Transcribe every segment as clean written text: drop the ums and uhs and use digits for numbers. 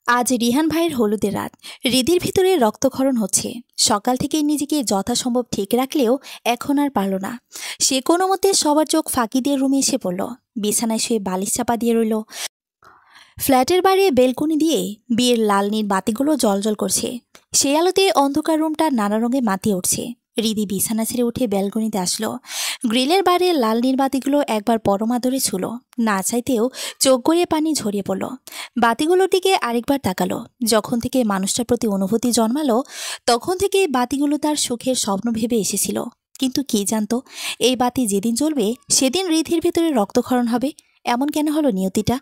আজ রিহান ভাইয়ের হলুদের রাত। হৃদির ভিতরে রক্তক্ষরণ হচ্ছে। সকাল থেকে নিজেকে যথাসম্ভব ঠিক রাখলেও এখন আর পারল না। সে কোনো মতে সবার চোখ ফাঁকি দিয়ে রুমে এসে পড়ল। বিছানায় শুয়ে বালিশ চাপা দিয়ে রইল। ফ্ল্যাটের বাইরে বেলকনি দিয়ে বিয়ের লাল নীল বাতিগুলো জ্বলজ্বল করছে। সেই আলোতে অন্ধকার রুমটা নানা রঙে মাতিয়ে উঠছে। হৃদি বিছানা ছেড়ে উঠে ব্যালকনিতে আসলো। গ্রিলের বাইরে লাল নীল বাতিগুলো একবার পরম আদরে ছিল। না চাইতেও চোখ গড়িয়ে পানি ঝরিয়ে পড়ল। বাতিগুলোর দিকে আরেকবার তাকালো। যখন থেকে মানুষটার প্রতি অনুভূতি জন্মালো তখন থেকে বাতিগুলো তার সুখের স্বপ্ন ভেবে এসেছিল। কিন্তু কি জানতো, এই বাতি যেদিন জ্বলবে সেদিন হৃদির ভেতরে রক্তক্ষরণ হবে। এমন কেন হলো নিয়তিটা?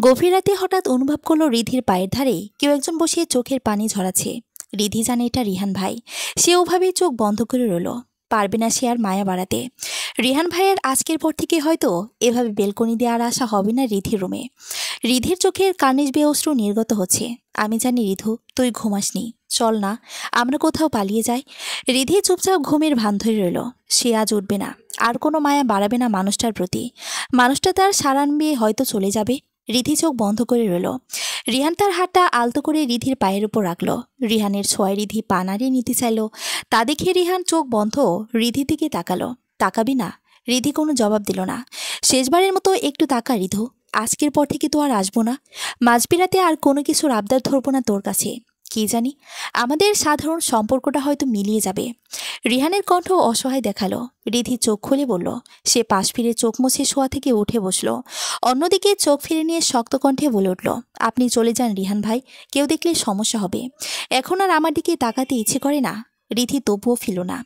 গভীর রাতে হঠাৎ অনুভব করলো হৃদির পায়ের ধারে কেউ একজন বসিয়ে চোখের পানি ঝরাচ্ছে। হৃদি জানে এটা রিহান ভাই। সে ওভাবেই চোখ বন্ধ করে রইল। পারবে না সে আর মায়া বাড়াতে। রিহান ভাইয়ের আজকের পর থেকে হয়তো এভাবে বেলকনি দিয়ে আর আসা হবে না রিধির রুমে। রিধির চোখের কার্নিশ বেয়ে অশ্রু নির্গত হচ্ছে। আমি জানি রিধু, তুই ঘুমাসনি। চল না, আমরা কোথাও পালিয়ে যাই। রিধি চুপচাপ ঘুমের ভান ধরে রইল। সে আজ উঠবে না, আর কোনো মায়া বাড়াবে না মানুষটার প্রতি। মানুষটা তার সারান বিয়ে হয়তো চলে যাবে। রিধি চোখ বন্ধ করে রইল। রিহান তার হাতটা আলতো করে রিধির পায়ের উপর রাখলো। রিহানের ছোঁয়ায় রিধি পা নাড়িয়ে নিতে চাইল। তা দেখে রিহান চোখ বন্ধ রিধির দিকে তাকালো। তাকাবি না? রিধি কোনো জবাব দিল না। শেষবারের মতো একটু তাকা রিধু, আজকের পর থেকে তো আর আসবো না। মাঝবিরাতে আর কোনো কিছুর আবদার ধরবো না তোর কাছে। কি জানি, আমাদের সাধারণ সম্পর্কটা হয়তো মিলিয়ে যাবে। রিহানের কণ্ঠ অসহায় দেখালো। রিধি চোখ খুলে বলল। সে পাশ ফিরে চোখ মুছে শোয়া থেকে উঠে বসলো। অন্যদিকে চোখ ফিরে নিয়ে শক্ত কণ্ঠে বলে উঠল, আপনি চলে যান রিহান ভাই, কেউ দেখলে সমস্যা হবে। এখন আর আমার দিকে তাকাতে ইচ্ছে করে না। রিধি তবুও ফিল না।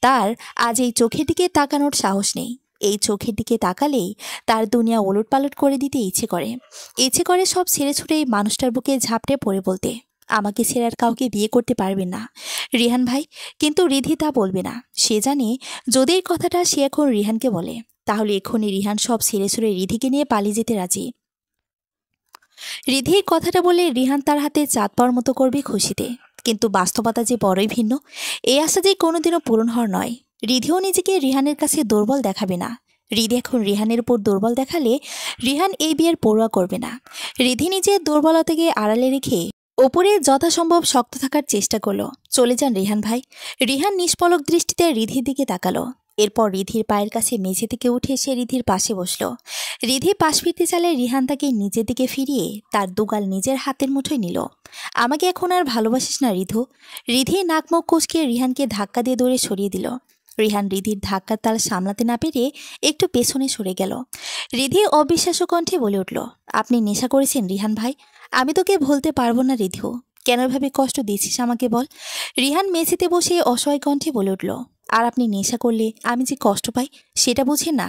তার আজ এই চোখের দিকে তাকানোর সাহস নেই। এই চোখের দিকে তাকালেই তার দুনিয়া ওলটপালট করে দিতে ইচ্ছে করে সব ছেড়ে ছুড়ে এই মানুষটার বুকে ঝাপটে পড়ে বলতে, আমাকে ছেড়ে আর কাউকে বিয়ে করতে পারবেন না রিহান ভাই। কিন্তু রিধি তা বলবে না। সে জানে যদি এই কথাটা সে এখন রিহানকে বলে তাহলে এক্ষুনি রিহান সব ছেড়ে ছুড়ে রিধিকে নিয়ে পালিয়ে যেতে রাজি। রিধি এই কথাটা বলে রিহান তার হাতে চাঁদ পাওয়ার মতো করবে খুশিতে। কিন্তু বাস্তবতা যে বড়ই ভিন্ন। এই আশা যে কোনোদিনও পূরণ হওয়ার নয়। রিধিও নিজেকে রিহানের কাছে দুর্বল দেখাবে না। রিধি এখন রিহানের উপর দুর্বল দেখালে রিহান এই বিয়ের পরোয়া করবে না। রিধি নিজের দুর্বলতাকে আড়ালে রেখে ওপরে যথাসম্ভব শক্ত থাকার চেষ্টা করলো। চলে যান রিহান ভাই। রিহান নিষ্পলক দৃষ্টিতে রিধির দিকে তাকালো। এরপর রিধির পায়ের কাছে মেঝে থেকে উঠে সে রিধির পাশে বসলো। রিধি পাশ ফিরতে চাইলে রিহান তাকে নিজের দিকে ফিরিয়ে তার দুগাল নিজের হাতের মুঠোয় নিল। আমাকে এখন আর ভালোবাসিস না রিধু? রিধি নাক মুখ কুঁচকে রিহানকে ধাক্কা দিয়ে দৌড়ে সরিয়ে দিল। রিহান রিধির ধাক্কার তাল সামলাতে না পেরে একটু পেছনে সরে গেল। রিধি অবিশ্বাস্য কণ্ঠে বলে উঠল, আপনি নেশা করেছেন রিহান ভাই? আমি তোকে ভুলতে পারবো না রিধু। কেন এভাবে কষ্ট দিচ্ছিস আমাকে বল? রিহান মেঝেতে বসে অসহায় কণ্ঠে বলে উঠল, আর আপনি নেশা করলে আমি যে কষ্ট পাই সেটা বুঝেন না?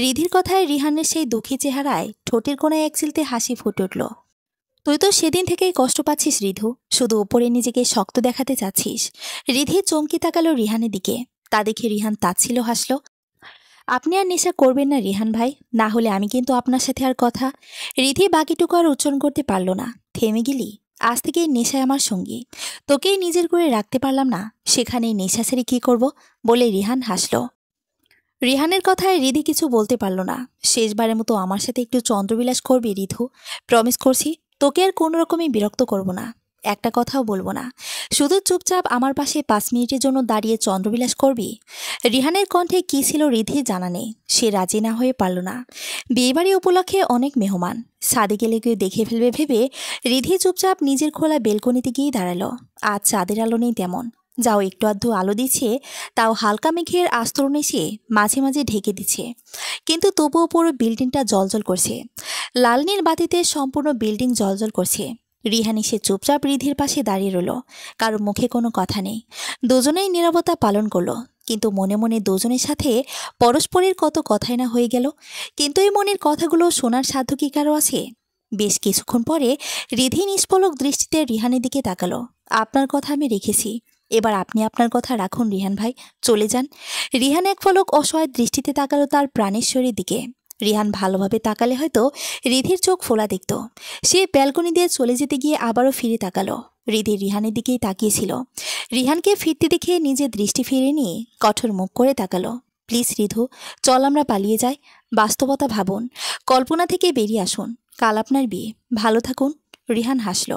রিধির কথায় রিহানের সেই দুঃখী চেহারায় ঠোঁটের কোণায় এক চিলতে হাসি ফুটে উঠল। তুই তো সেদিন থেকেই কষ্ট পাচ্ছিস রিধু, শুধু ওপরে নিজেকে শক্ত দেখাতে চাচ্ছিস। রিধি চমকে তাকালো রিহানের দিকে। তা দেখে রিহান তাচ্ছিল্য হাসল। আপনি আর নেশা করবেন না রিহান ভাই, না হলে আমি কিন্তু আপনার সাথে আর কথা। রিধি বাকিটুকু আর উচ্চারণ করতে পারল না। থেমে গেলি? আজ থেকে এই নেশায় আমার সঙ্গী। তোকেই নিজের করে রাখতে পারলাম না, সেখানে এই নেশা ছেড়ে কি করব? বলে রিহান হাসল। রিহানের কথায় রিধি কিছু বলতে পারল না। শেষবারের মতো আমার সাথে একটু চন্দ্রবিলাস করবি রিধু? প্রমিস করছি তোকে আর কোনো রকমই বিরক্ত করব না, একটা কথাও বলবো না। শুধু চুপচাপ আমার পাশে 5 মিনিটের জন্য দাঁড়িয়ে চন্দ্রবিলাস করবি। রিহানের কণ্ঠে কী ছিল রিধির জানা নেই। সে রাজি না হয়ে পারল না। বিয়েবাড়ি উপলক্ষে অনেক মেহমান, ছাদে গেলে কেউ দেখে ফেলবে ভেবে রিধি চুপচাপ নিজের খোলা বেলকনিতে গিয়ে দাঁড়ালো। আজ চাঁদের আলো নেই তেমন, যাও একটু আধটু আলো দিচ্ছে, তাও হালকা মেঘের আস্তরণ এসে মাঝে মাঝে ঢেকে দিচ্ছে। কিন্তু তবুও পুরো বিল্ডিংটা জ্বলজ্বল করছে। লাল নীল বাতিতে সম্পূর্ণ বিল্ডিং জ্বলজ্বল করছে। রিহান এসে চুপচাপ রিধির পাশে দাঁড়িয়ে রইল। কারো মুখে কোনো কথা নেই। দুজনেই নীরবতা পালন করলো। কিন্তু মনে মনে দুজনের সাথে পরস্পরের কত কথাই না হয়ে গেল। কিন্তু এই মনের কথাগুলো শোনার সাধ্য কি কারো আছে? বেশ কিছুক্ষণ পরে রিধি নিষ্পলক দৃষ্টিতে রিহানের দিকে তাকালো। আপনার কথা আমি রেখেছি, এবার আপনি আপনার কথা রাখুন রিহান ভাই, চলে যান। রিহান এক পলক অসহায় দৃষ্টিতে তাকালো তার প্রাণেশ্বরীর দিকে। রিহান ভালোভাবে তাকালে হয়তো রিধির চোখ ফোলা দেখত। সে ব্যালকনি দিয়ে চলে যেতে গিয়ে আবারও ফিরে তাকালো। রিধি রিহানের দিকেই তাকিয়েছিল। রিহানকে ফিরতে দেখে নিজের দৃষ্টি ফিরে নিয়ে কঠোর মুখ করে তাকালো। প্লিজ রিধু, চল আমরা পালিয়ে যাই। বাস্তবতা ভাবুন, কল্পনা থেকে বেরিয়ে আসুন। কাল আপনার বিয়ে, ভালো থাকুন। রিহান হাসল।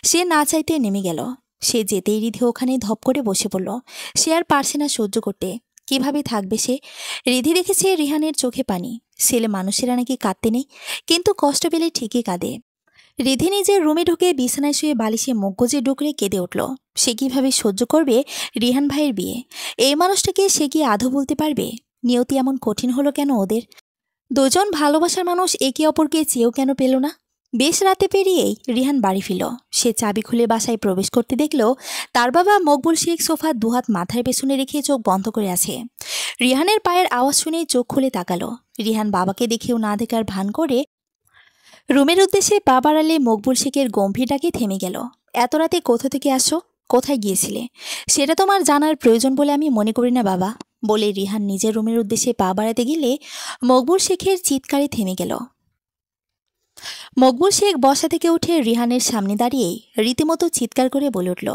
সে না চাইতে নেমে গেল। সে যেতেই রিধি ওখানে ধপ করে বসে পড়ল। সে আর পারছে না সহ্য করতে। কিভাবে থাকবে সে? রিধি দেখেছে রিহানের চোখে পানি। ছেলে মানুষেরা নাকি কাঁদতে নেই, কিন্তু কষ্ট পেলে ঠিকই কাঁদে। রিধি নিজের রুমে ঢুকে বিছানায় শুয়ে বালিশে মুখ গুজে ডুকরে কেঁদে উঠল। সে কিভাবে সহ্য করবে রিহান ভাইয়ের বিয়ে? এই মানুষটাকে সে কি আদৌ বলতে পারবে? নিয়তি এমন কঠিন হলো কেন ওদের? দুজন ভালোবাসার মানুষ একে অপরকে চেয়েও কেন পেল না? বেশ রাতে পেরিয়েই রিহান বাড়ি ফিরল। সে চাবি খুলে বাসায় প্রবেশ করতে দেখল তার বাবা মকবুল শেখ সোফা দুহাত মাথার পেছনে রেখে চোখ বন্ধ করে আছে। রিহানের পায়ের আওয়াজ শুনে চোখ খুলে তাকালো। রিহান বাবাকে দেখেও না দেখার ভান করে রুমের উদ্দেশ্যে পা বাড়ালে মকবুল শেখের গম্ভীর ডাকে থেমে গেল। এত রাতে কোথা থেকে আসো? কোথায় গিয়েছিলে? সেটা তোমার জানার প্রয়োজন বলে আমি মনে করি না বাবা, বলে রিহান নিজের রুমের উদ্দেশ্যে পা বাড়াতে গেলে মকবুল শেখের চিৎকারে থেমে গেল। মকবুল শেখ বসা থেকে উঠে রিহানের সামনে দাঁড়িয়েই রীতিমতো চিৎকার করে বলে উঠল,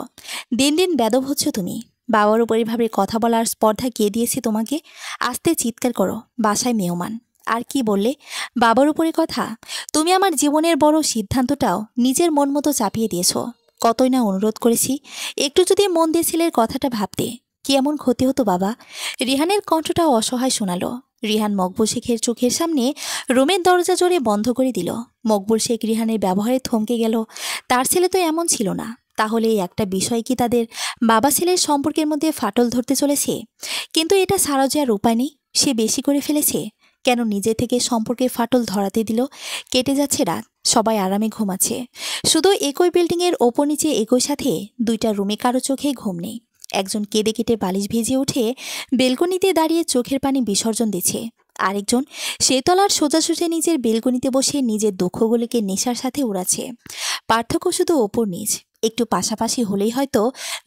দিন দিন বেদব হচ্ছ তুমি। বাবার উপর এভাবে কথা বলার স্পর্ধা কে দিয়েছে তোমাকে? আস্তে চিৎকার করো, বাসায় মেহমান। আর কি বললে? বাবার উপরে কথা? তুমি আমার জীবনের বড় সিদ্ধান্তটাও নিজের মন মতো চাপিয়ে দিয়েছ। কতই না অনুরোধ করেছি, একটু যদি মন দিয়ে ছেলের কথাটা ভাবতে, কি এমন ক্ষতি হতো বাবা? রিহানের কণ্ঠটাও অসহায় শোনালো। রিহান মকবুল শেখের চোখের সামনে রুমের দরজা জোরে বন্ধ করে দিল। মকবুল শেখ রিহানের ব্যবহারে থমকে গেল। তার ছেলে তো এমন ছিল না। তাহলে এই একটা বিষয় কি তাদের বাবা ছেলের সম্পর্কের মধ্যে ফাটল ধরতে চলেছে? কিন্তু এটা ছাড়াও যে আর উপায় নেই। সে বেশি করে ফেলেছে। কেন নিজে থেকে সম্পর্কে ফাটল ধরাতে দিল? কেটে যাচ্ছে রাত, সবাই আরামে ঘুমাচ্ছে। শুধু একই বিল্ডিংয়ের ওপর নিচে একই সাথে দুইটা রুমে কারো চোখে ঘুম নেই। একজন কেঁদে কেটে বালিশ ভিজিয়ে উঠে বেলকনিতে দাঁড়িয়ে চোখের পানি বিসর্জন দিচ্ছে। আরেকজন সেতলার সোজাসুজি নিজের বেলকনিতে বসে নিজের দুঃখগুলিকে নেশার সাথে উড়াচ্ছে। পার্থক্য শুধু ওপর নিচ। একটু পাশাপাশি হলেই হয়তো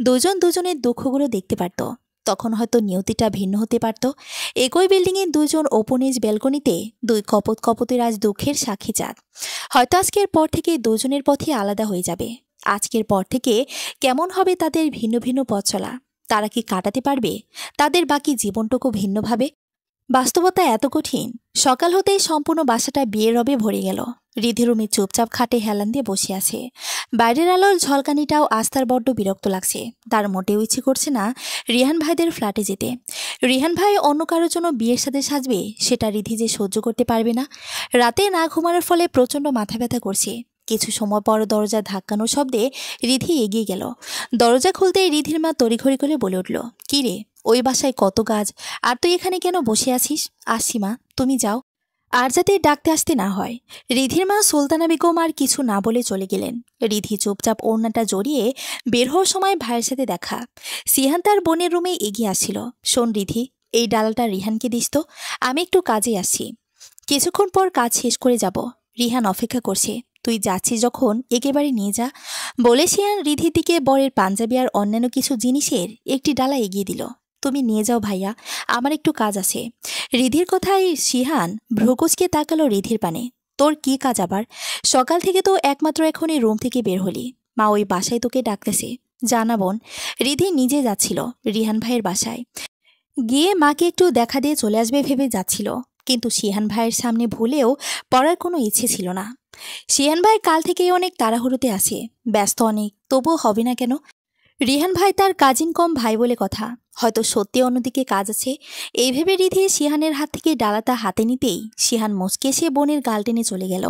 দুজন দুজনের দুঃখগুলো দেখতে পারত। তখন হয়তো নিয়তিটা ভিন্ন হতে পারত। একই বিল্ডিংয়ে দুজন ওপর নিচ বেলকনিতে দুই কপত কপতের আজ দুঃখের সাক্ষী চাঁদ। হয়তো আজকের পর থেকে দুজনের পথই আলাদা হয়ে যাবে। আজকের পর থেকে কেমন হবে তাদের ভিন্ন ভিন্ন পথ চলা? তারা কি কাটাতে পারবে তাদের বাকি জীবনটুকু ভিন্নভাবে? বাস্তবতা এত কঠিন। সকাল হতেই সম্পূর্ণ বাসাটা বিয়ের রবে ভরে গেল। রিধি রুমে চুপচাপ খাটে হেলান দিয়ে বসে আছে। বাইরের আলোর ঝলকানিটাও আজ তার বড্ড বিরক্ত লাগছে। তার মোটেও ইচ্ছে করছে না রিহান ভাইদের ফ্ল্যাটে যেতে। রিহান ভাই অন্য কারোর জন্য বিয়ের সাথে সাজবে, সেটা রিধি যে সহ্য করতে পারবে না। রাতে না ঘুমানোর ফলে প্রচণ্ড মাথা ব্যথা করছে। কিছু সময় পর দরজা ধাক্কানোর শব্দে রিধি এগিয়ে গেল। দরজা খুলতেই রিধির মা তড়িঘড়ি করে বলে উঠল, কি রে, ওই বাসায় কত কাজ, আর তুই এখানে কেন বসে আছিস? আসি মা, তুমি যাও, আর যাতে ডাকতে আসতে না হয়। রিধির মা সুলতানা বেগম আর কিছু না বলে চলে গেলেন। রিধি চুপচাপ ওড়নাটা জড়িয়ে বের হওয়ার সময় ভাইয়ের সাথে দেখা। সিহান তার বোনের রুমে এগিয়ে আসছিল। শোন রিধি, এই ডালটা রিহানকে দিস তো, আমি একটু কাজে আসছি। কিছুক্ষণ পর কাজ শেষ করে যাব। রিহান অপেক্ষা করছে। তুই যাচ্ছিস যখন একেবারে নিয়ে যা, বলে সিহান রিধির দিকে বরের পাঞ্জাবি আর অন্যান্য কিছু জিনিসের একটি ডালা এগিয়ে দিল। তুমি নিয়ে যাও ভাইয়া, আমার একটু কাজ আছে। রিধির কথায় সিহান ভ্রুকুচকে তাকালো রিধির পানে। তোর কি কাজ আবার? সকাল থেকে তো একমাত্র এখন এই রুম থেকে বের হলি। মা ওই বাসায় তোকে ডাকতেছে, জানা বোন। রিধি নিজে যাচ্ছিল রিহান ভাইয়ের বাসায়। গিয়ে মাকে একটু দেখা দিয়ে চলে আসবে ভেবে যাচ্ছিল, কিন্তু সিহান ভাইয়ের সামনে ভুলেও পড়ার কোনো ইচ্ছে ছিল না। সিহান ভাই কাল থেকেই অনেক তাড়াহুড়োতে আছে, ব্যস্ত অনেক, তবুও হবে না কেন? রিহান ভাই তার কাজিন কম ভাই বলে কথা, হয়তো সত্যি অন্যদিকে কাজ আছে। এই ভেবে রিধি সিহানের হাত থেকে ডালাটা হাতে নিতেই সিহান মুচকে সে বোনের গাল টেনে চলে গেল।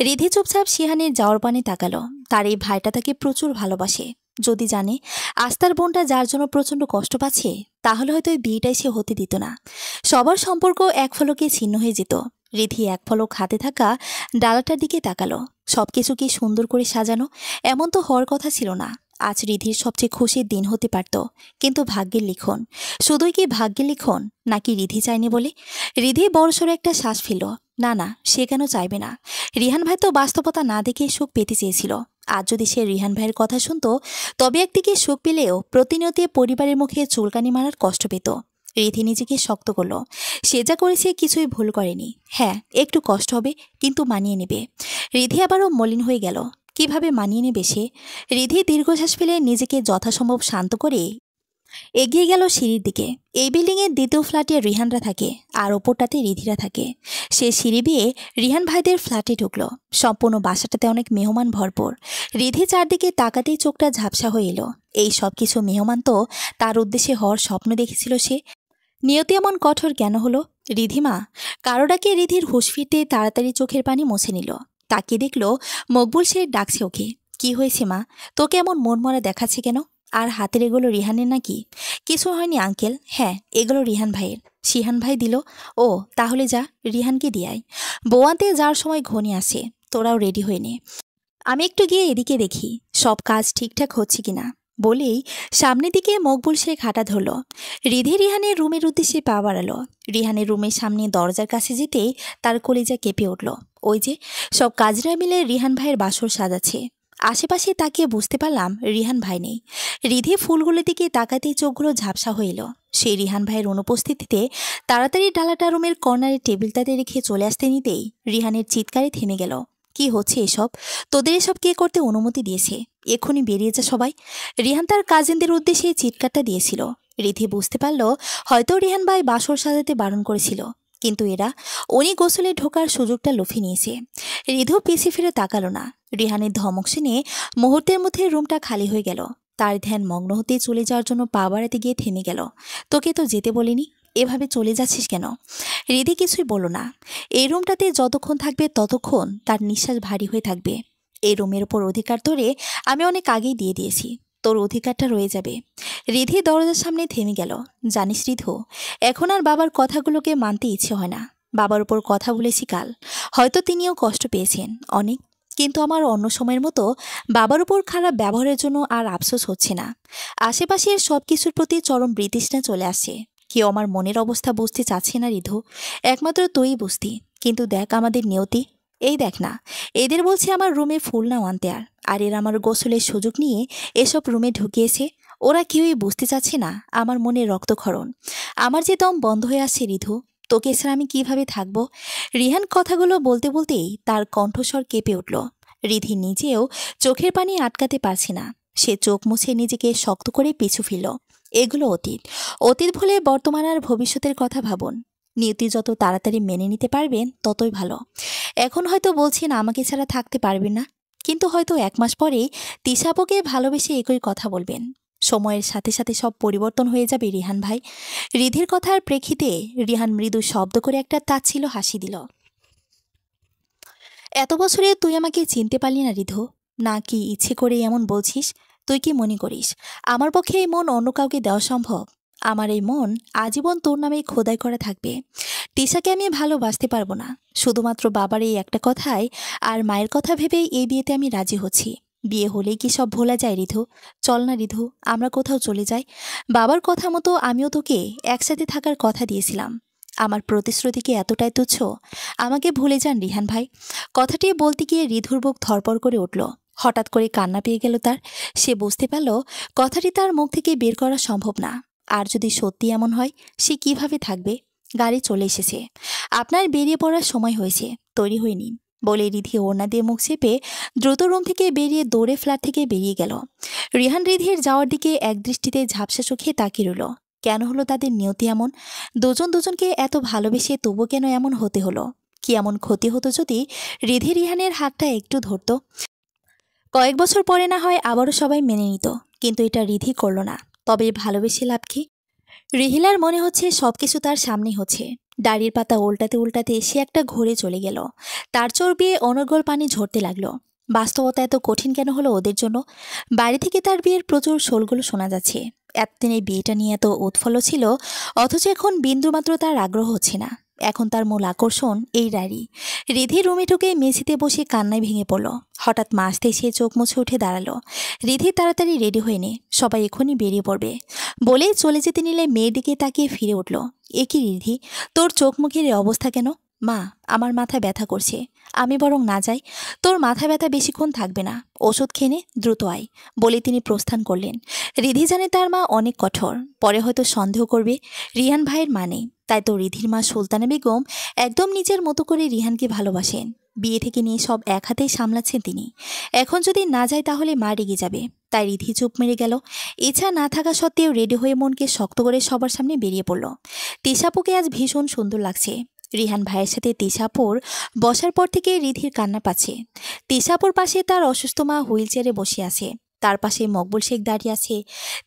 রিধি চুপচাপ সিহানের যাওয়ার পানে তাকালো। তার এই ভাইটা তাকে প্রচুর ভালোবাসে। যদি জানে আজ তার বোনটা যার জন্য প্রচণ্ড কষ্ট পাচ্ছে, তাহলে হয়তো এই বিয়েটাই সে হতে দিত না। সবার সম্পর্ক এক ফলকে ছিন্ন হয়ে যেত। রিধি এক ফলক হাতে থাকা ডালাটার দিকে তাকালো। সবকিছু কি সুন্দর করে সাজানো? এমন তো হওয়ার কথা ছিল না। আজ রিধির সবচেয়ে খুশির দিন হতে পারত, কিন্তু ভাগ্যের লিখন। শুধুই কি ভাগ্যের লিখন, নাকি রিধি চায়নি বলে? রিধি বড়সড় একটা শ্বাস ফেলল। না না, সে কেন চাইবে না? রিহান ভাই তো বাস্তবতা না দেখে সুখ পেতে চেয়েছিল। আজ যদি সে রিহান ভাইয়ের কথা শুনতো, তবে একদিকে সুখ পেলেও প্রতিনিয়ত পরিবারের মুখে চুলকানি মারার কষ্ট পেত। রিধি নিজেকে শক্ত করল। সে যা করেছে কিছুই ভুল করেনি। হ্যাঁ, একটু কষ্ট হবে, কিন্তু মানিয়ে নেবে। রিধি আবারও মলিন হয়ে গেল। কিভাবে মানিয়ে নেবে সে? রিধি দীর্ঘশ্বাস ফেলে নিজেকে যথাসম্ভব শান্ত করে এগিয়ে গেল সিঁড়ির দিকে। এই বিল্ডিংয়ের দ্বিতীয় ফ্ল্যাটে রিহানরা থাকে, আর ওপরটাতে রিধিরা থাকে। সে সিঁড়ি দিয়ে রিহান ভাইদের ফ্ল্যাটে ঢুকলো। সম্পূর্ণ বাসাটাতে অনেক মেহমান ভরপুর। রিধি চারদিকে তাকাতেই চোখটা ঝাপসা হয়ে এলো। এই সব কিছু মেহমান তো তার উদ্দেশ্যে হওয়ার স্বপ্ন দেখেছিল সে। নিয়তি এমন কঠোর কেন হলো? রিধিমা। কারো ডাকে রিধির হুঁশ ফিরতে তাড়াতাড়ি চোখের পানি মুছে নিল। তাকিয়ে দেখল মকবুল শেখ ডাকছে ওকে। কি হয়েছে মা? তোকে এমন মনমরা দেখাচ্ছে কেন? আর হাতের এগুলো রিহানের নাকি? কিছু হয়নি আঙ্কেল। হ্যাঁ, এগুলো রিহান ভাইয়ের। শিহান ভাই দিল। ও, তাহলে যা, রিহানকে দিয়ে আয়। বউ আনতে যাওয়ার সময় ঘনি আসে। তোরাও রেডি হয়ে নে, আমি একটু গিয়ে এদিকে দেখি সব কাজ ঠিকঠাক হচ্ছে কিনা। বলেই সামনের দিকে মকবুল শেখ হাঁটা ধরল। রিধি রিহানের রুমের উদ্দেশ্যে পা বাড়ালো। রিহানের রুমের সামনে দরজার কাছে যেতেই তার কলিজা কেঁপে উঠল। ওই যে সব কাজরা মিলে রিহান ভাইয়ের বাসর সাজাচ্ছে। আশেপাশে তাকিয়ে বুঝতে পারলাম রিহান ভাই নেই। রিধি ফুলগুলোর দিকে তাকাতেই চোখগুলো ঝাপসা হয়ে এলো। সেই রিহান ভাইয়ের অনুপস্থিতিতে তাড়াতাড়ি ডালাটা রুমের কর্নারের টেবিলটাতে রেখে চলে আসতে নিতেই রিহানের চিৎকারে থেমে গেল। কি হচ্ছে এসব? তোদের এসব কে করতে অনুমতি দিয়েছে? এক্ষুনি বেরিয়ে যা সবাই। রিহান তার কাজিনদের উদ্দেশ্যে চিৎকারটা দিয়েছিল। রিধি বুঝতে পারল হয়তো রিহান ভাই বাসর সাজাতে বারণ করেছিল, কিন্তু এরা উনি গোসলে ঢোকার সুযোগটা লুফে নিয়েছে। রিধু পিছে ফিরে তাকালো না। রিহানের ধমক শুনে মুহূর্তের মধ্যে রুমটা খালি হয়ে গেল। তার ধ্যান মগ্ন হতে চলে যাওয়ার জন্য পা বাড়াতে গিয়ে থেমে গেল। তোকে তো যেতে বলিনি, এভাবে চলে যাচ্ছিস কেন? রিধি কিছুই বলল না। এই রুমটাতে যতক্ষণ থাকবে ততক্ষণ তার নিঃশ্বাস ভারী হয়ে থাকবে। এই রুমের ওপর অধিকার ধরে আমি অনেক আগেই দিয়ে দিয়েছি। তোর অধিকারটা রয়ে যাবে। রিধি দরজার সামনে থেমে গেল। জানিস রিধু, এখন আর বাবার কথাগুলোকে মানতে ইচ্ছে হয় না। বাবার উপর কথা বলেছি কাল, হয়তো তিনিও কষ্ট পেয়েছেন অনেক, কিন্তু আমার অন্য সময়ের মতো বাবার উপর খারাপ ব্যবহারের জন্য আর আফসোস হচ্ছে না। আশেপাশের সব কিছুর প্রতি চরম বিতৃষ্ণা চলে আসছে। কেউ আমার মনের অবস্থা বুঝতে চাচ্ছে না রিধু, একমাত্র তুই বুঝতি। কিন্তু দেখ আমাদের নিয়তি, এই দেখ না, এদের বলছে আমার রুমে ফুল নাও আনতে। আর এরা আমার গোসলের সুযোগ নিয়ে এসব রুমে ঢুকিয়েছে। ওরা কেউই বুঝতে চাচ্ছে না আমার মনে রক্তক্ষরণ। আমার যে দম বন্ধ হয়ে আসছে রিধু, তোকে ছাড়া আমি কিভাবে থাকবো? রিহান কথাগুলো বলতে বলতেই তার কণ্ঠস্বর কেঁপে উঠল। রিধি নিজেও চোখের পানি আটকাতে পারছে না। সে চোখ মুছে নিজেকে শক্ত করে পিছু ফিরল। এগুলো অতীত। অতীত ভুলে বর্তমান আর ভবিষ্যতের কথা ভাবুন। নিয়তি যত তাড়াতাড়ি মেনে নিতে পারবেন ততই ভালো। এখন হয়তো বলছেন আমাকে ছাড়া থাকতে পারবেন না, কিন্তু হয়তো 1 মাস পরেই তিশাবুকে ভালোবেসে একই কথা বলবেন। সময়ের সাথে সাথে সব পরিবর্তন হয়ে যাবে রিহান ভাই। রিধির কথার প্রেক্ষিতে রিহান মৃদু শব্দ করে একটা তাচ্ছিল্য হাসি দিল। এত বছরে তুই আমাকে চিনতে পারলি না রিধু? না কি ইচ্ছে করে এমন বলছিস? তুই কি মনে করিস আমার পক্ষে এই মন অন্য কাউকে দেওয়া সম্ভব? আমার এই মন আজীবন তোর নামে খোদাই করা থাকবে। তিশাকে আমি ভালোবাসতে পারবো না। শুধুমাত্র বাবার এই একটা কথায় আর মায়ের কথা ভেবেই এই বিয়েতে আমি রাজি হচ্ছি। বিয়ে হলেই কি সব ভোলা যায় রিধু? চল না রিধু, আমরা কোথাও চলে যাই। বাবার কথা মতো আমিও তোকে একসাথে থাকার কথা দিয়েছিলাম। আমার প্রতিশ্রুতি কি এতটাই তুচ্ছ? আমাকে ভুলে যান রিহান ভাই। কথাটি বলতে গিয়ে রিধুর বুক ধরপড় করে উঠল। হঠাৎ করে কান্না পেয়ে গেল তার। সে বুঝতে পারল কথাটি তার মুখ থেকে বের করা সম্ভব না। আর যদি সত্যি এমন হয়, সে কিভাবে থাকবে? গাড়ি চলে এসেছে, আপনার বেরিয়ে পড়ার সময় হয়েছে, তৈরি হয়ে নিন, বলে রিধি ওড়না দিয়ে মুখ চেপে দ্রুত রুম থেকে বেরিয়ে দৌড়ে ফ্ল্যাট থেকে বেরিয়ে গেল। রিহান রিধির যাওয়ার দিকে একদৃষ্টিতে ঝাপসা চোখে তাকিয়ে রইল। কেন হলো তাদের নিয়তি এমন? দুজন দুজনকে এত ভালোবেসে তবু কেন এমন হতে হলো? কি এমন ক্ষতি হতো যদি রিধি রিহানের হাতটা একটু ধরত? কয়েক বছর পরে না হয় আবারও সবাই মেনে নিত, কিন্তু এটা রিধি করল না। তবে ভালোবেসে লাভ কি? রিহিলার মনে হচ্ছে সবকিছু তার সামনে হচ্ছে। ডায়েরির পাতা উল্টাতে উল্টাতে সে একটা ঘুরে চলে গেল। তার চোখ বেয়ে অনর্গল পানি ঝরতে লাগলো। বাস্তবতা এত কঠিন কেন হলো ওদের জন্য? বাড়ি থেকে তার বিয়ের প্রচুর শোলগুলো শোনা যাচ্ছে। এতদিন এই বিয়েটা নিয়ে এত উৎফুল্ল ছিল, অথচ এখন বিন্দুমাত্র তার আগ্রহ হচ্ছে না। এখন তার মূল আকর্ষণ এই ডায়েরি। রিধি রুমে ঢুকে মেঝেতে বসে কান্নায় ভেঙে পড়ল। হঠাৎ মা আসতেই সে চোখ মুছে উঠে দাঁড়ালো। রিধি তাড়াতাড়ি রেডি হয়ে নে, সবাই এখনই বেরিয়ে পড়বে, বলে চলে যেতে নিলে মেয়ের দিকে তাকিয়ে ফিরে উঠল। এ কি রিধি, তোর চোখ মুখের এ অবস্থা কেন? মা, আমার মাথা ব্যথা করছে, আমি বরং না যাই। তোর মাথা ব্যথা বেশিক্ষণ থাকবে না, ওষুধ খেয়ে নে, দ্রুত আয়, বলে তিনি প্রস্থান করলেন। রিধি জানে তার মা অনেক কঠোর, পরে হয়তো সন্দেহ করবে রিহান ভাইয়ের মা নেই। তাই তো রিধির মা সুলতানা বেগম একদম নিজের মতো করে রিহানকে ভালোবাসেন। বিয়ে থেকে নিয়ে সব এক হাতেই সামলাচ্ছেন তিনি। এখন যদি না যায় তাহলে মা রেগে যাবে। তাই রিধি চুপ মেরে গেল। ইচ্ছা না থাকা সত্ত্বেও রেডি হয়ে মনকে শক্ত করে সবার সামনে বেরিয়ে পড়ল। তিশাপুকে আজ ভীষণ সুন্দর লাগছে। রিহান ভাইয়ের সাথে তিশাপুর বসার পর থেকে রিধির কান্না পাচ্ছে। তিশাপুর পাশে তার অসুস্থ মা হুইল চেয়ারে বসে আছে। তার পাশে মকবুল শেখ দাঁড়িয়ে আছে।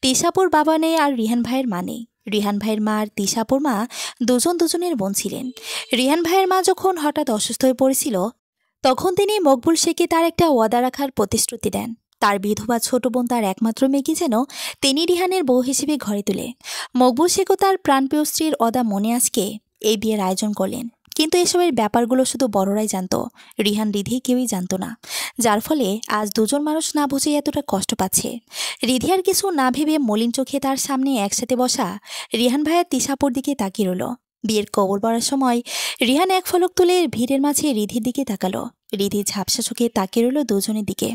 তিশাপুর বাবা নেই আর রিহান ভাইয়ের মা নেই। রিহান ভাইয়ের মা আর তিশাপুর মা দুজনের বোন ছিলেন। রিহান ভাইয়ের মা যখন হঠাৎ অসুস্থ হয়ে পড়েছিল তখন তিনি মকবুল শেখকে তার একটা ওয়াদা রাখার প্রতিশ্রুতি দেন। তার বিধবা ছোট বোন তার একমাত্র মেয়েকে যেন তিনি রিহানের বউ হিসেবে ঘরে তুলে। মকবুল শেখও তার প্রাণপ্রিয় স্ত্রীর ওয়াদা মনে আজকে এই বিয়ের আয়োজন করলেন। কিন্তু এসবের ব্যাপারগুলো শুধু বড়রাই জানতো, রিহান রিধি কেউই জানতো না। যার ফলে আজ দুজন মানুষ না বুঝে এতটা কষ্ট পাচ্ছে। রিধি আর কিছু না ভেবে মলিন চোখে তার সামনে একসাথে বসা রিহান ভাইয়ের তিশাপুর দিকে তাকিয়ে রইল। বিয়ের কবর পড়ার সময় রিহান এক ফলক তুলে ভিড়ের মাঝে রিধির দিকে তাকালো। রিধি ঝাপসা চোখে তাকিয়ে রইল দুজনের দিকে।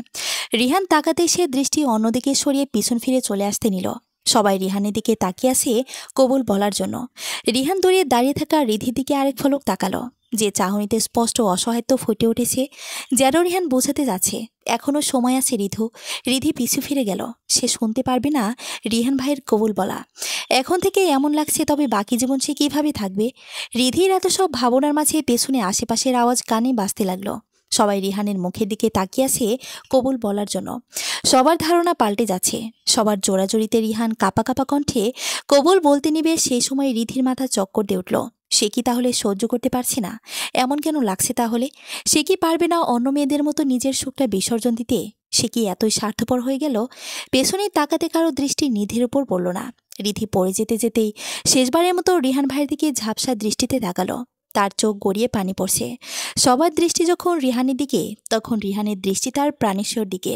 রিহান তাকাতে সে দৃষ্টি অন্যদিকে সরিয়ে পিছন ফিরে চলে আসতে নিল। সবাই রিহানের দিকে তাকিয়ে আছে কবুল বলার জন্য। রিহান দূরে দাঁড়িয়ে থাকা রিধির দিকে আরেক ফলক তাকালো, যে চাহনিতে স্পষ্ট অসহায়ত্ব ফুটে উঠেছে। যেন রিহান বোঝাতে যাচ্ছে এখনো সময় আছে রিধু। রিধি পিছু ফিরে গেল। সে শুনতে পারবে না রিহান ভাইয়ের কবুল বলা। এখন থেকে এমন লাগছে, তবে বাকি জীবন সে কিভাবে থাকবে? রিধির এত সব ভাবনার মাঝে পেছনে আশেপাশের আওয়াজ কানে বাজতে লাগলো। সবাই রিহানের মুখের দিকে তাকিয়ে আছে কবুল বলার জন্য। সবার ধারণা পাল্টে যাচ্ছে। সবার জোড়াজড়িতে রিহান কাপা কাপা কণ্ঠে কবুল বলতে নিবে। সেই সময় রিধির মাথা চক্কর দিয়ে উঠল। সে কি তাহলে সহ্য করতে পারছে না? এমন কেন লাগছে তাহলে? সে কি পারবে না অন্য মেয়েদের মতো নিজের সুখটা বিসর্জন দিতে? সে কি এতই স্বার্থপর হয়ে গেল? পেছনে তাকাতে কারো দৃষ্টি নিধির উপর পড়ল না। রিধি পড়ে যেতে যেতেই শেষবারের মতো রিহান ভাইয়ের দিকে ঝাপসা দৃষ্টিতে তাকালো। তার চোখ গড়িয়ে পানি পড়ছে। সবার দৃষ্টি যখন রিহানের দিকে, তখন রিহানের দৃষ্টি তার প্রাণেশ্বর দিকে।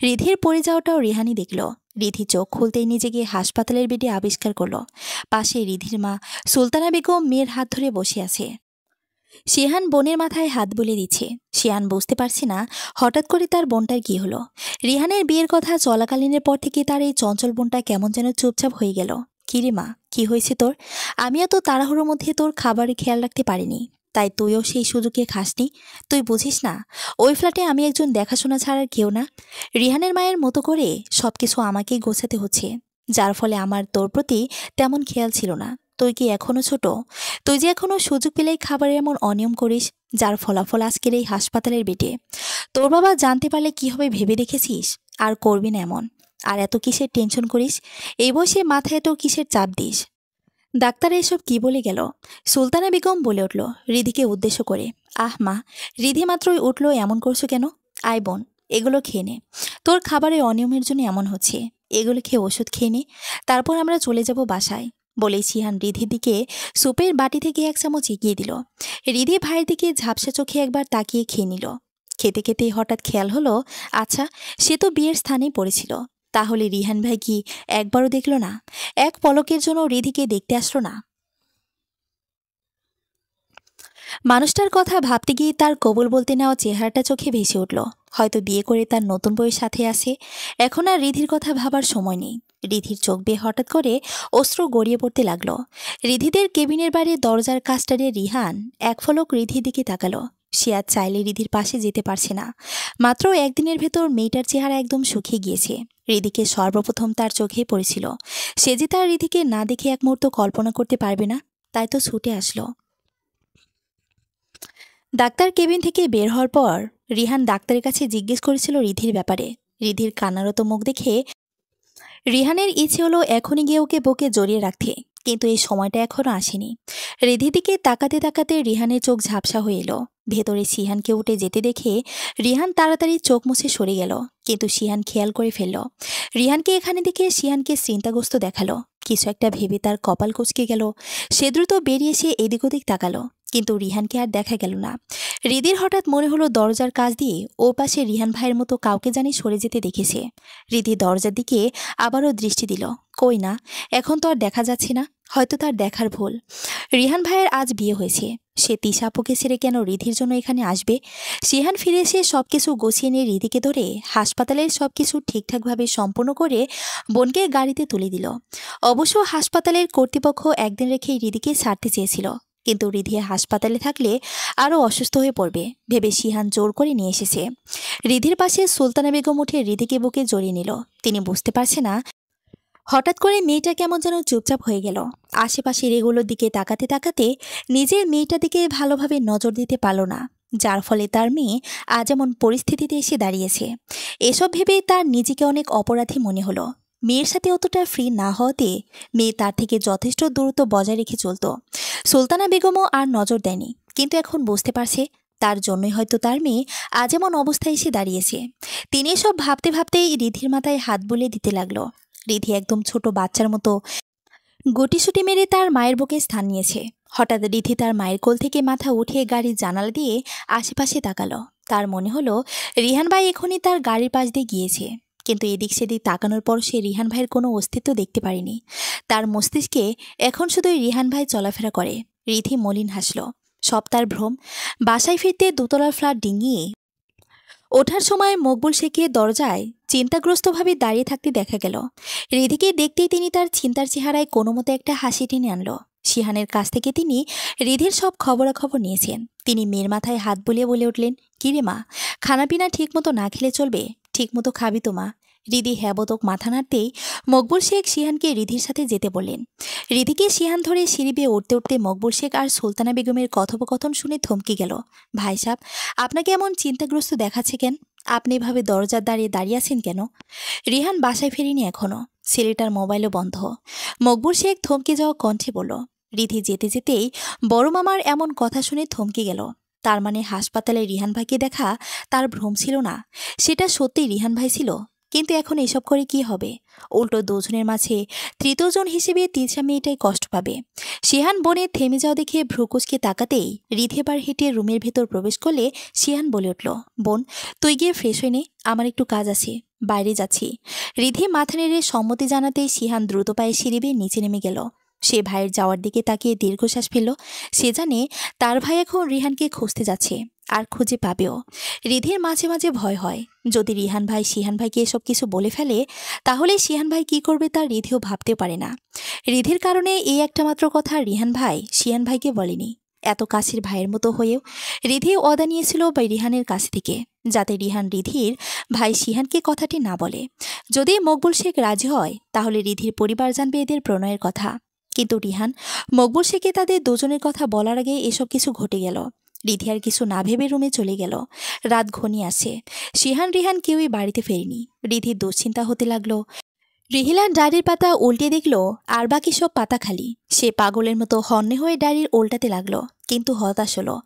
রিধির পড়ে যাওয়াটাও রিহানই দেখল। রিধি চোখ খুলতেই নিজেকে হাসপাতালের বেডে আবিষ্কার করলো। পাশে রিধির মা সুলতানা বেগম মেয়ের হাত ধরে বসে আছে। শিহান বোনের মাথায় হাত বুলিয়ে দিচ্ছে। শিহান বুঝতে পারছে না হঠাৎ করে তার বোনটার কি হলো। রিহানের বিয়ের কথা চলাকালীনের পর থেকে তার এই চঞ্চল বোনটা কেমন যেন চুপচাপ হয়ে গেল। কিরে মা, কি হয়েছে তোর? আমি এত তাড়াহুড়োর মধ্যে তোর খাবারে খেয়াল রাখতে পারিনি, তাই তুইও সেই সুযোগে খাসনি। তুই বুঝিস না ওই ফ্ল্যাটে আমি একজন দেখাশোনা ছাড়ার কেউ না। রিহানের মায়ের মতো করে সবকিছু আমাকেই গোছাতে হচ্ছে, যার ফলে আমার তোর প্রতি তেমন খেয়াল ছিল না। তুই কি এখনো ছোট? তুই যে এখনো সুযোগ পেলেই খাবারে এমন অনিয়ম করিস, যার ফলাফল আজকের এই হাসপাতালের বেডে। তোর বাবা জানতে পারলে কি হবে ভেবে দেখেছিস? আর করবি না এমন। আর এত কিসের টেনশন করিস? এই বয়সে মাথায় এত কিসের চাপ দিস? ডাক্তার এসব কি বলে গেল? সুলতানা বেগম বলে উঠল রিধিকে উদ্দেশ্য করে। আহ মা, রিধি মাত্রই উঠল, এমন করছো কেন? আয় বোন, এগুলো খেয়ে নে। তোর খাবারে অনিয়মের জন্য এমন হচ্ছে। এগুলো খেয়ে ওষুধ খেয়ে নে, তারপর আমরা চলে যাব বাসায়। বলেই শিহান রিধির দিকে সুপের বাটি থেকে এক চামচ এগিয়ে দিল। রিধি ভাইয়ের দিকে ঝাপসা চোখে একবার তাকিয়ে খেয়ে নিল। খেতে খেতে হঠাৎ খেয়াল হলো, আচ্ছা সে তো বিয়ের স্থানেই পড়েছিল, তাহলে রিহান ভাই কি একবারও দেখল না? এক পলকের জন্য রিধিকে দেখতে আসলো না? মানুষটার কথা ভাবতে গিয়ে তার কবুল বলতে নেওয়া চেহারাটা চোখে ভেসে উঠল। হয়তো বিয়ে করে তার নতুন বউয়ের সাথে আছে। এখন আর রিধির কথা ভাবার সময় নেই। রিধির চোখ বেয়ে হঠাৎ করে অশ্রু গড়িয়ে পড়তে লাগলো। রিধিদের কেবিনের বাইরে দরজার কাছটারে রিহান এক ফলক রিধির দিকে তাকালো। সে আর চাইলে রিধির পাশে যেতে পারছে না। মাত্র একদিনের ভেতর মেয়েটার চেহারা একদম শুকিয়ে গিয়েছে। রিধিকে সর্বপ্রথম তার চোখে পড়েছিল। সে যে তার রিধিকে না দেখে এক মুহূর্ত কল্পনা করতে পারবে না, তাই তো ছুটে আসলো। ডাক্তার কেবিন থেকে বের হওয়ার পর রিহান ডাক্তারের কাছে জিজ্ঞেস করেছিল রিধির ব্যাপারে। রিধির কান্নারত মুখ দেখে রিহানের ইচ্ছে হলো এখনই গিয়ে ওকে বুকে জড়িয়ে রাখতে, কিন্তু এই সময়টা এখনো আসেনি। রিধির দিকে তাকাতে তাকাতে রিহানের চোখ ঝাপসা হয়ে এলো। ভেতরে শিহানকে উঠে যেতে দেখে রিহান তাড়াতাড়ি চোখ মুছে সরে গেল, কিন্তু শিহান খেয়াল করে ফেলল। রিহানকে এখানে দেখে শিহানকে চিন্তাগ্রস্ত দেখালো। কিছু একটা ভেবে তার কপাল কুঁচকে গেল। সে দ্রুত বেরিয়ে এসে এদিক ওদিক তাকালো, কিন্তু রিহানকে আর দেখা গেল না। রিধির হঠাৎ মনে হলো দরজার কাছ দিয়ে ওর পাশে রিহান ভাইয়ের মতো কাউকে জানি সরে যেতে দেখেছে। রিধি দরজার দিকে আবারও দৃষ্টি দিল। কই না, এখন তো আর দেখা যাচ্ছে না। হয়তো তার দেখার ভুল। রিহান ভাইয়ের আজ বিয়ে হয়েছে। সে তিশাপুকে ছেড়ে কেন রিধির জন্য এখানে আসবে? শিহান ফিরে এসে সবকিছু গুছিয়ে নিয়ে রিধিকে ধরে হাসপাতালের সবকিছু ঠিকঠাকভাবে সম্পূর্ণ করে বোনকে গাড়িতে তুলে দিল। অবশ্য হাসপাতালের কর্তৃপক্ষ একদিন রেখেই রিধিকে ছাড়তে চেয়েছিল, কিন্তু রিধি হাসপাতালে থাকলে আরও অসুস্থ হয়ে পড়বে ভেবে শিহান জোর করে নিয়ে এসেছে। রিধির পাশে সুলতানা বেগম উঠে রিধিকে বুকে জড়িয়ে নিল। তিনি বুঝতে পারছে না হঠাৎ করে মেয়েটা কেমন যেন চুপচাপ হয়ে গেল। আশেপাশের এগুলোর দিকে তাকাতে তাকাতে নিজের মেয়েটার দিকে ভালোভাবে নজর দিতে পারল না, যার ফলে তার মেয়ে আজ এমন পরিস্থিতিতে এসে দাঁড়িয়েছে। এসব ভেবে তার নিজেকে অনেক অপরাধী মনে হলো। মেয়ের সাথে অতটা ফ্রি না হওয়াতে মেয়ে তার থেকে যথেষ্ট দূরত্ব বজায় রেখে চলত। সুলতানা বেগমও আর নজর দেয়নি, কিন্তু এখন বুঝতে পারছে তার জন্যই হয়তো তার মেয়ে আজ এমন অবস্থায় এসে দাঁড়িয়েছে। তিনি এসব ভাবতে ভাবতেই রিধির মাথায় হাত বুলিয়ে দিতে লাগলো। রিধি একদম ছোট বাচ্চার মতো গুটিসুটি মেরে তার মায়ের বুকে স্থান নিয়েছে। হঠাৎ রিধি তার মায়ের কোল থেকে মাথা উঠিয়ে গাড়ির জানালা দিয়ে আশেপাশে তাকালো। তার মনে হলো রিহান ভাই এখনই তার গাড়ির পাশ দিয়ে গিয়েছে, কিন্তু এদিক সেদিক তাকানোর পর সে রিহান ভাইয়ের কোনো অস্তিত্ব দেখতে পারেনি। তার মস্তিষ্কে এখন শুধুই রিহান ভাই চলাফেরা করে। রিধি মলিন হাসল। সব তার ভ্রম। বাসায় ফিরতে দোতলার ফ্ল্যাট ডিঙিয়ে ওঠার সময় মকবুল শেখের দরজায় চিন্তাগ্রস্তভাবে দাঁড়িয়ে থাকতে দেখা গেল। রিধিকে দেখতেই তিনি তার চিন্তার চেহারায় কোনো মতো একটা হাসি টেনে আনলো। শিহানের কাছ থেকে তিনি রিধির সব খবরাখবর নিয়েছেন। তিনি মেয়ের মাথায় হাত বুলিয়ে বলে উঠলেন, কিরে মা, খানাপিনা ঠিকমতো না খেলে চলবে? ঠিকমতো খাবি তো মা? রিধি হ্যাবতক মাথা নাড়তেই মকবুল শেখ শিহানকে রিধির সাথে যেতে বললেন। রিধিকে শিহান ধরে সিঁড়ি বেয়ে উঠতে উঠতে মকবুল শেখ আর সুলতানা বেগমের কথোপকথন শুনে থমকে গেল। ভাই সাহেব, আপনাকে এমন চিন্তাগ্রস্ত দেখাচ্ছে কেন? আপনি এভাবে দরজার দাঁড়িয়ে আছেন কেন? রিহান বাসায় ফেরেনি এখনো। ছেলেটার মোবাইলও বন্ধ। মকবুল শেখ থমকে যাওয়া কণ্ঠে বলল। রিধি যেতে যেতেই বড় মামার এমন কথা শুনে থমকে গেল। তার মানে হাসপাতালে রিহান ভাইকে দেখা তার ভ্রম ছিল না, সেটা সত্যিই রিহান ভাই ছিল। কিন্তু এখন এসব করে কি হবে? উল্টো দুজনের মাঝে তৃতীয়জন হিসেবে তিশা মেয়েটাই কষ্ট পাবে। শিহান বনে থেমে যাওয়া দেখে ভ্রুকুচকে তাকাতেই রিধি বার হেঁটে রুমের ভেতর প্রবেশ করলে শিহান বলে উঠল, বোন, তুই গিয়ে ফ্রেশ হয়ে নে, আমার একটু কাজ আছে, বাইরে যাচ্ছি। রিধি মাথা নেড়ে সম্মতি জানাতেই শিহান দ্রুত পায়ে সিঁড়ি বেয়ে নিচে নেমে গেল। সে ভাইয়ের যাওয়ার দিকে তাকিয়ে দীর্ঘশ্বাস ফেলল। সে জানে তার ভাই এখন রিহানকে খুঁজতে যাচ্ছে, আর খুঁজে পাবেও। রিধির মাঝে মাঝে ভয় হয়, যদি রিহান ভাই শিহান ভাইকে এসব কিছু বলে ফেলে তাহলে শিহান ভাই কি করবে তা রিধিও ভাবতে পারে না। রিধির কারণে এই একটা মাত্র কথা রিহান ভাই শিহান ভাইকে বলেনি। এত কাছের ভাইয়ের মতো হয়েও রিধি ওয়াদা নিয়েছিল রিহানের কাছ থেকে, যাতে রিহান রিধির ভাই শিহানকে কথাটি না বলে। যদি মকবুল শেখ রাজি হয় তাহলে রিধির পরিবার জানবে এদের প্রণয়ের কথা। কিন্তু রিহান মকবুল শেখকে তাদের দুজনের কথা বলার আগে এসব কিছু ঘটে গেল। রিধি আর কিছু না ভেবে রুমে চলে গেল। রাত ঘনিয়ে আসে। শিহান রিহান কেউই বাড়িতে ফেরেনি। রিধির দুশ্চিন্তা হতে লাগলো। রিহিলার ডায়েরির পাতা উল্টে দেখল আর বাকি সব পাতা খালি। সে পাগলের মতো হন্যে হয়ে ডায়েরির উল্টাতে লাগলো, কিন্তু হতাশ হলো।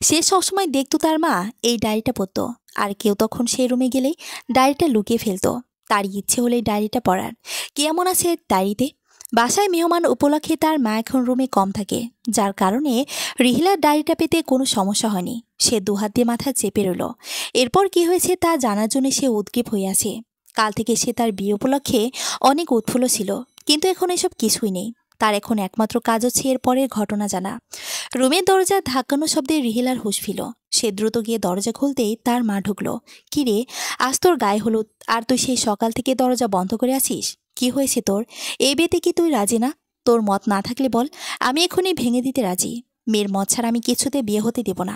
সে সবসময় দেখতো তার মা এই ডায়েরিটা পড়তো, আর কেউ তখন সেই রুমে গেলেই ডায়েরিটা লুকিয়ে ফেলতো। তার ইচ্ছে হলে ডায়েরিটা পড়ার। কেমন আছে ডায়েরিতে? বাসায় মেহমান উপলক্ষে তার মা এখন রুমে কম থাকে, যার কারণে রিহিলার ডায়েরিটা পেতে কোনো সমস্যা হয়নি। সে দুহাত দিয়ে মাথা চেপে রইল। এরপর কি হয়েছে তা জানার জন্য সে উদ্গ্রীব হয়ে আছে। কাল থেকে সে তার বিয়ে উপলক্ষে অনেক উৎফুল্ল ছিল, কিন্তু এখন এসব কিছুই নেই। তার এখন একমাত্র কাজ হচ্ছে এর পরের ঘটনা জানা। রুমের দরজা ধাক্কানো শব্দে রিহিলার হুঁশ ফিল। সে দ্রুত গিয়ে দরজা খুলতেই তার মা ঢুকলো। কিরে, আজ তোর গায়ে হলুদ, আর তুই সেই সকাল থেকে দরজা বন্ধ করে আছিস? কি হয়েছে তোর? এই বিয়েতে কি তুই রাজি না? তোর মত না থাকলে বল, আমি এখনই ভেঙে দিতে রাজি। মেয়ের মত ছাড়া আমি কিছুতে বিয়ে হতে দেব না।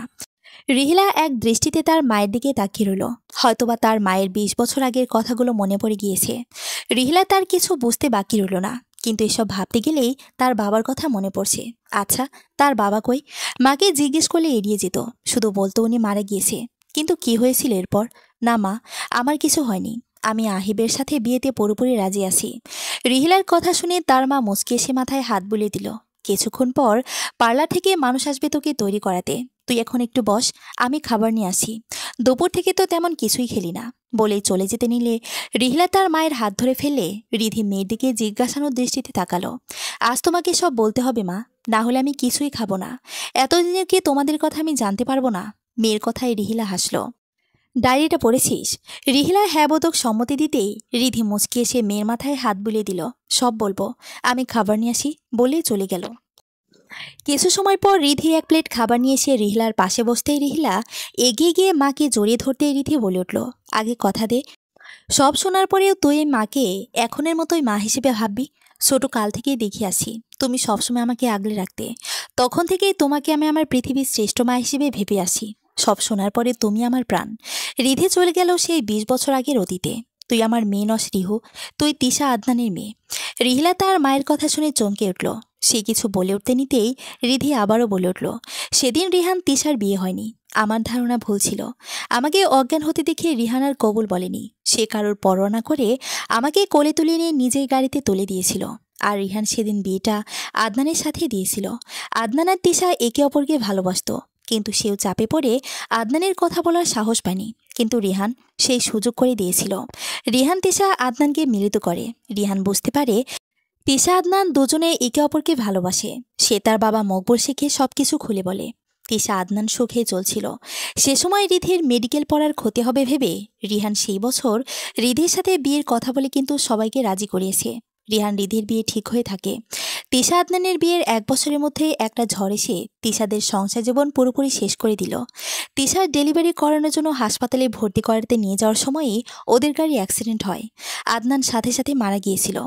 রিহিলা এক দৃষ্টিতে তার মায়ের দিকে তাকিয়ে রইল। হয়তোবা তার মায়ের 20 বছর আগের কথাগুলো মনে পড়ে গিয়েছে। রিহিলা তার কিছু বুঝতে বাকি রইল না, কিন্তু এসব ভাবতে গেলেই তার বাবার কথা মনে পড়ছে। আচ্ছা, তার বাবা কই? মাকে জিজ্ঞেস করলে এড়িয়ে যেত, শুধু বলতো উনি মারা গিয়েছে। কিন্তু কি হয়েছিল এরপর? না মা, আমার কিছু হয়নি। আমি আহিবের সাথে বিয়েতে পুরোপুরি রাজি আছি। রিহিলার কথা শুনে তার মা মুচকি এসে মাথায় হাত বুলিয়ে দিল। কিছুক্ষণ পর পার্লার থেকে মানুষ আসবে তোকে তৈরি করাতে। তুই এখন একটু বস, আমি খাবার নিয়ে আসি। দুপুর থেকে তো তেমন কিছুই খেলি না, বলেই চলে যেতে নিলে রিহিলা তার মায়ের হাত ধরে ফেললে রিধি মেয়ের দিকে জিজ্ঞাসানোর দৃষ্টিতে তাকালো। আজ তোমাকে সব বলতে হবে মা, না হলে আমি কিছুই খাবো না। এতদিনের কি তোমাদের কথা আমি জানতে পারবো না? মেয়ের কথায় রিহিলা হাসলো। ডায়েরিটা পড়েছিস? রিহিলা হ্যাঁ বোধক সম্মতি দিতেই রিধি মুচকি এসে মেয়ের মাথায় হাত বুলিয়ে দিল। সব বলবো, আমি খাবার নিয়ে আসি, বলে চলে গেল। কিছু সময় পর রিধি এক প্লেট খাবার নিয়ে এসে রিহিলার পাশে বসতেই রিহিলা এগিয়ে গিয়ে মাকে জড়িয়ে ধরতেই রিধি বলে উঠল, আগে কথা দে, সব শোনার পরেও তুই মাকে এখনের মতোই মা হিসেবে ভাববি? ছোট কাল থেকেই দেখে আসি তুমি সবসময় আমাকে আগলে রাখতে। তখন থেকেই তোমাকে আমি আমার পৃথিবীর শ্রেষ্ঠ মা হিসেবে ভেবে আসি। সব শোনার পরে তুমি আমার প্রাণ। রিধি চলে গেল সেই 20 বছর আগের অতীতে। তুই আমার মেয়ে নস রিহু, তুই তিশা আদনানের মেয়ে। রিহিলা তার মায়ের কথা শুনে চমকে উঠল। সে কিছু বলে উঠতে নিতেই রিধি আবারও বলে উঠল, সেদিন রিহান তিশার বিয়ে হয়নি। আমার ধারণা ভুল ছিল। আমাকে অজ্ঞান হতে দেখে রিহান আর কবুল বলেনি। সে কারোর পরোয়া না করে আমাকে কোলে তুলে নিয়ে নিজের গাড়িতে তুলে দিয়েছিল। আর রিহান সেদিন বিয়েটা আদনানের সাথে দিয়েছিল। আদনান আর তিশা একে অপরকে ভালোবাসতো, কিন্তু সেও চাপে পড়ে আদনানের কথা বলার সাহস পায়নি। কিন্তু রিহান সেই সুযোগ করে দিয়েছিল। রিহান তিশা আদনানকে মিলিত করে। রিহান বুঝতে পারে তিশা আদনান দুজনে একে অপরকে ভালোবাসে। সে তার বাবা মকবুল শেখে সবকিছু খুলে বলে। তিশা আদনান সুখে চলছিল। সে সময় রিধির মেডিকেল পড়ার ক্ষতি হবে ভেবে রিহান সেই বছর রিধির সাথে বিয়ের কথা বলে কিন্তু সবাইকে রাজি করিয়েছে। রিহান রিধির বিয়ে ঠিক হয়ে থাকে। তিশা আদনানের বিয়ের 1 বছরের মধ্যে একটা ঝড় এসে তিশাদের সংসার জীবন পুরোপুরি শেষ করে দিল। তিশার ডেলিভারি করানোর জন্য হাসপাতালে ভর্তি করাতে নিয়ে যাওয়ার সময়ই ওদের গাড়ি অ্যাক্সিডেন্ট হয়। আদনান সাথে সাথে মারা গিয়েছিল।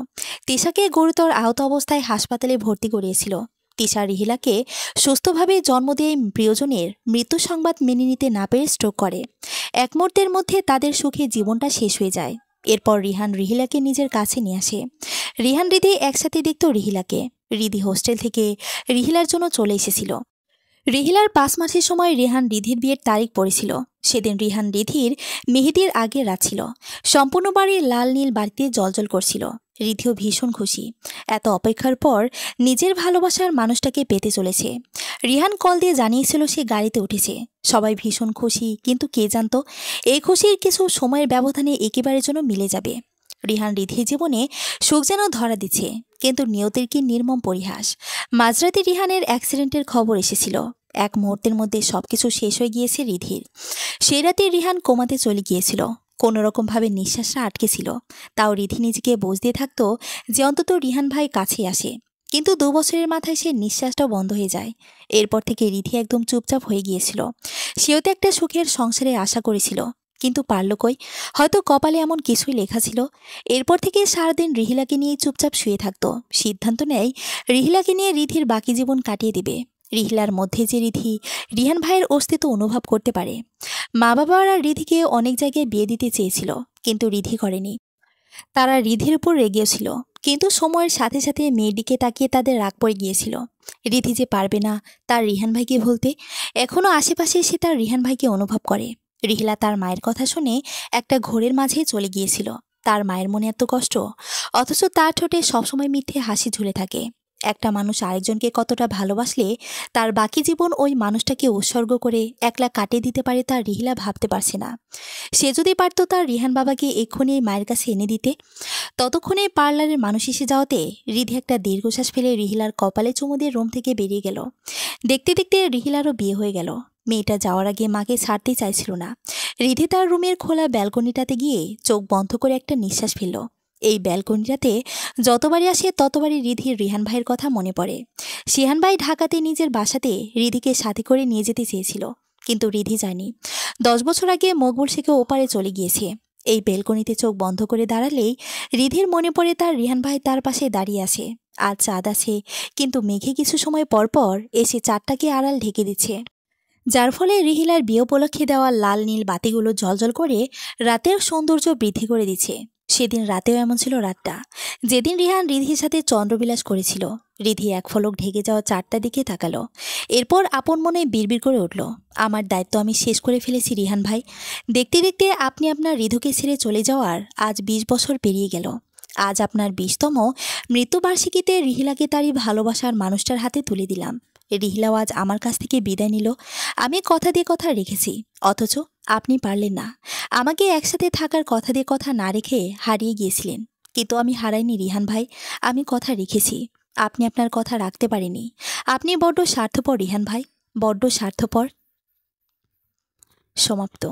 তিশাকে গুরুতর আহত অবস্থায় হাসপাতালে ভর্তি করিয়েছিল। তিশা রিহিলাকে সুস্থভাবে জন্ম দিয়ে প্রিয়জনের মৃত্যু সংবাদ মেনে নিতে না পেরে স্ট্রোক করে। এক মুহূর্তের মধ্যে তাদের সুখে জীবনটা শেষ হয়ে যায়। এরপর রিহান রিহিলাকে নিজের কাছে নিয়ে আসে। রিহান রিধি একসাথে দেখত রিহিলাকে। রিধি হোস্টেল থেকে রিহিলার জন্য চলে এসেছিল। রিহিলার 5 মাসের সময় রিহান রিধির বিয়ের তারিখ পড়েছিল। সেদিন রিহান রিধির মেহেদির আগের রাত ছিল। সম্পূর্ণ বাড়ির লাল নীল বাড়িতে জ্বলজ্বল করছিল। রিধিও ভীষণ খুশি। এত অপেক্ষার পর নিজের ভালোবাসার মানুষটাকে পেতে চলেছে। রিহান কল দিয়ে জানিয়েছিল সে গাড়িতে উঠেছে। সবাই ভীষণ খুশি, কিন্তু কে জানতো এই খুশির কিছু সময়ের ব্যবধানে একেবারের জন্য মিলে যাবে। রিহান রিধির জীবনে সুখ যেন ধরা দিচ্ছে, কিন্তু নিয়তির কি নির্মম পরিহাস। মাঝরাতে রিহানের অ্যাক্সিডেন্টের খবর এসেছিল। এক মুহূর্তের মধ্যে সবকিছু শেষ হয়ে গিয়েছে রিধির। সেই রাতে রিহান কোমাতে চলে গিয়েছিল। কোনোরকমভাবে নিঃশ্বাসটা আটকে ছিল। তাও রিধি নিজেকে বোঝ দিয়ে থাকতো যে অন্তত রিহান ভাই কাছে আসে। কিন্তু 2 বছরের মাথায় সে নিঃশ্বাসটাও বন্ধ হয়ে যায়। এরপর থেকে রিধি একদম চুপচাপ হয়ে গিয়েছিল। সেও তো একটা সুখের সংসারে আশা করেছিল, কিন্তু পারল কই। হয়তো কপালে এমন কিছুই লেখা ছিল। এরপর থেকে সারাদিন রিহিলাকে নিয়ে চুপচাপ শুয়ে থাকতো। সিদ্ধান্ত নেয় রিহিলাকে নিয়ে রিধির বাকি জীবন কাটিয়ে দিবে। রিহিলার মধ্যে যে রিধি রিহান ভাইয়ের অস্তিত্ব অনুভব করতে পারে। মা বাবারা রিধিকে অনেক জায়গায় বিয়ে দিতে চেয়েছিল, কিন্তু রিধি করেনি। তারা রিধির উপর রেগেছিল, কিন্তু সময়ের সাথে সাথে মেয়ের দিকে তাকিয়ে তাদের রাগ পড়ে গিয়েছিল। রিধি যে পারবে না তার রিহান ভাইকে ভুলতে। এখনও আশেপাশে সে তার রিহান ভাইকে অনুভব করে। রিহিলা তার মায়ের কথা শুনে একটা ঘোরের মাঝে চলে গিয়েছিল। তার মায়ের মনে এত কষ্ট, অথচ তার ঠোঁটে সবসময় মিথ্যে হাসি ঝুলে থাকে। একটা মানুষ আরেকজনকে কতটা ভালোবাসলে তার বাকি জীবন ওই মানুষটাকে উৎসর্গ করে একলা কাটিয়ে দিতে পারে তা রিহিলা ভাবতে পারছে না। সে যদি পারত তার রিহান বাবাকে এক্ষুনি মায়ের কাছে এনে দিতে। ততক্ষণে পার্লারের মানুষ এসে যাওয়াতে রিধি একটা দীর্ঘশ্বাস ফেলে রিহিলার কপালে চুমু দিয়ে রুম থেকে বেরিয়ে গেল। দেখতে দেখতে রিহিলারও বিয়ে হয়ে গেল। মেয়েটা যাওয়ার আগে মাকে ছাড়তে চাইছিল না। রিধি তার রুমের খোলা ব্যালকনিটাতে গিয়ে চোখ বন্ধ করে একটা নিঃশ্বাস ফেলল। এই ব্যালকনিটাতে যতবারই আসে ততবারই রিধির রিহান ভাইয়ের কথা মনে পড়ে। শিহান ভাই ঢাকাতে নিজের বাসাতে রিধিকে সাথে করে নিয়ে যেতে চেয়েছিল, কিন্তু রিধি যায়নি। 10 বছর আগে মকবুল শেখে ওপারে চলে গিয়েছে। এই বেলকনিতে চোখ বন্ধ করে দাঁড়ালেই রিধির মনে পড়ে তার রিহান ভাই তার পাশে দাঁড়িয়ে আছে। আজ চাঁদ আছে, কিন্তু মেঘে কিছু সময় পর পর এসে চাঁদটাকে আড়াল ঢেকে দিচ্ছে, যার ফলে রিহিলার বিয়ে উপলক্ষে দেওয়া লাল নীল বাতিগুলো জ্বলজ্বল করে রাতের সৌন্দর্য বৃদ্ধি করে দিচ্ছে। সেদিন রাতেও এমন ছিল রাতটা, যেদিন রিহান রিধির সাথে চন্দ্রবিলাস করেছিল। রিধি এক ফলক ঢেকে যাওয়া চারটার দিকে তাকালো। এরপর আপন মনে বিড়বিড় করে উঠল, আমার দায়িত্ব আমি শেষ করে ফেলেছি রিহান ভাই। দেখতে দেখতে আপনি আপনার রিধুকে ছেড়ে চলে যাওয়ার আজ 20 বছর পেরিয়ে গেল। আজ আপনার 20তম মৃত্যুবার্ষিকীতে রিহিলাকে তারই ভালোবাসার মানুষটার হাতে তুলে দিলাম। রিহিলাও আজ আমার কাছ থেকে বিদায় নিল। আমি কথা দিয়ে কথা রেখেছি, অথচ আপনি পারলেন না। আমাকে একসাথে থাকার কথা দিয়ে কথা না রেখে হারিয়ে গিয়েছিলেন, কিন্তু আমি হারাইনি রিহান ভাই। আমি কথা রেখেছি, আপনি আপনার কথা রাখতে পারেননি। আপনি বড্ড স্বার্থপর রিহান ভাই, বড্ড স্বার্থপর। সমাপ্ত।